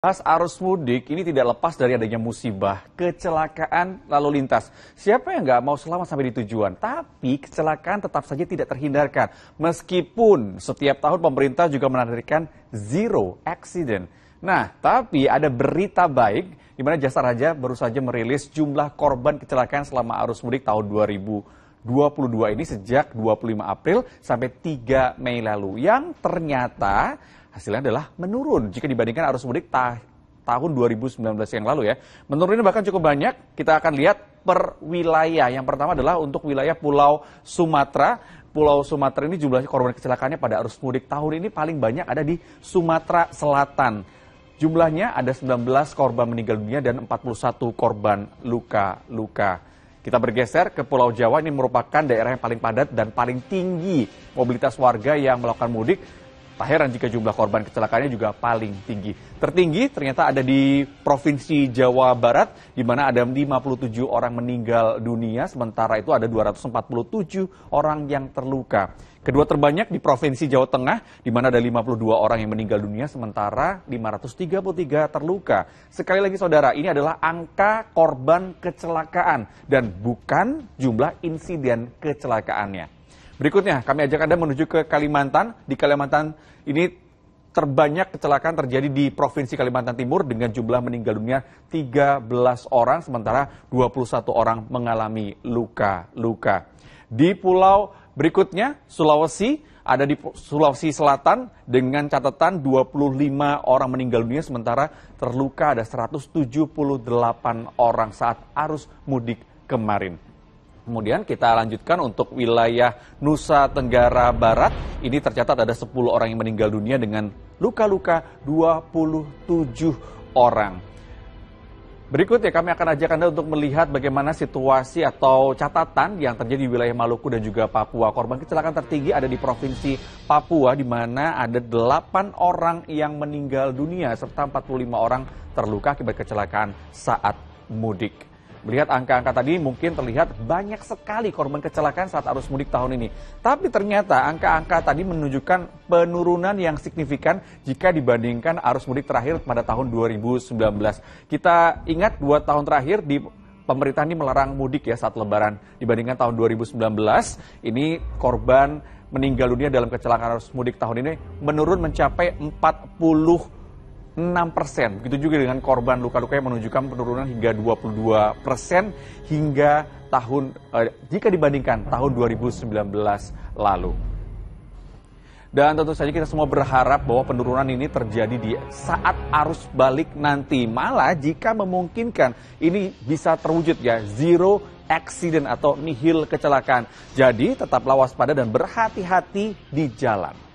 Pas arus mudik ini tidak lepas dari adanya musibah, kecelakaan lalu lintas. Siapa yang nggak mau selamat sampai di tujuan? Tapi kecelakaan tetap saja tidak terhindarkan. Meskipun setiap tahun pemerintah juga menargetkan zero accident. Nah, tapi ada berita baik di mana Jasa Raja baru saja merilis jumlah korban kecelakaan selama arus mudik tahun 2022 ini sejak 25 April sampai 3 Mei lalu. Yang ternyata hasilnya adalah menurun jika dibandingkan arus mudik tahun 2019 yang lalu ya. Menurunnya bahkan cukup banyak. Kita akan lihat per wilayah. Yang pertama adalah untuk wilayah Pulau Sumatera. Pulau Sumatera ini jumlah korban kecelakaannya pada arus mudik tahun ini paling banyak ada di Sumatera Selatan. Jumlahnya ada 19 korban meninggal dunia dan 41 korban luka-luka. Kita bergeser ke Pulau Jawa, ini merupakan daerah yang paling padat dan paling tinggi mobilitas warga yang melakukan mudik. Tak heran jika jumlah korban kecelakaannya juga paling tinggi. Tertinggi ternyata ada di Provinsi Jawa Barat, di mana ada 57 orang meninggal dunia, sementara itu ada 247 orang yang terluka. Kedua terbanyak di Provinsi Jawa Tengah, di mana ada 52 orang yang meninggal dunia, sementara 533 terluka. Sekali lagi saudara, ini adalah angka korban kecelakaan dan bukan jumlah insiden kecelakaannya. Berikutnya, kami ajak Anda menuju ke Kalimantan. Di Kalimantan ini terbanyak kecelakaan terjadi di Provinsi Kalimantan Timur dengan jumlah meninggal dunia 13 orang, sementara 21 orang mengalami luka-luka. Di pulau berikutnya, Sulawesi, ada di Sulawesi Selatan dengan catatan 25 orang meninggal dunia, sementara terluka ada 178 orang saat arus mudik kemarin. Kemudian kita lanjutkan untuk wilayah Nusa Tenggara Barat. Ini tercatat ada 10 orang yang meninggal dunia dengan luka-luka 27 orang. Berikutnya kami akan ajak Anda untuk melihat bagaimana situasi atau catatan yang terjadi di wilayah Maluku dan juga Papua. Korban kecelakaan tertinggi ada di Provinsi Papua, di mana ada 8 orang yang meninggal dunia serta 45 orang terluka akibat kecelakaan saat mudik. Melihat angka-angka tadi mungkin terlihat banyak sekali korban kecelakaan saat arus mudik tahun ini. Tapi ternyata angka-angka tadi menunjukkan penurunan yang signifikan jika dibandingkan arus mudik terakhir pada tahun 2019. Kita ingat 2 tahun terakhir di pemerintah ini melarang mudik ya saat lebaran. Dibandingkan tahun 2019, ini korban meninggal dunia dalam kecelakaan arus mudik tahun ini menurun mencapai 46%. Begitu juga dengan korban luka-luka yang menunjukkan penurunan hingga 22% hingga jika dibandingkan tahun 2019 lalu. Dan tentu saja kita semua berharap bahwa penurunan ini terjadi di saat arus balik nanti. Malah jika memungkinkan ini bisa terwujud ya, zero accident atau nihil kecelakaan. Jadi tetaplah waspada dan berhati-hati di jalan.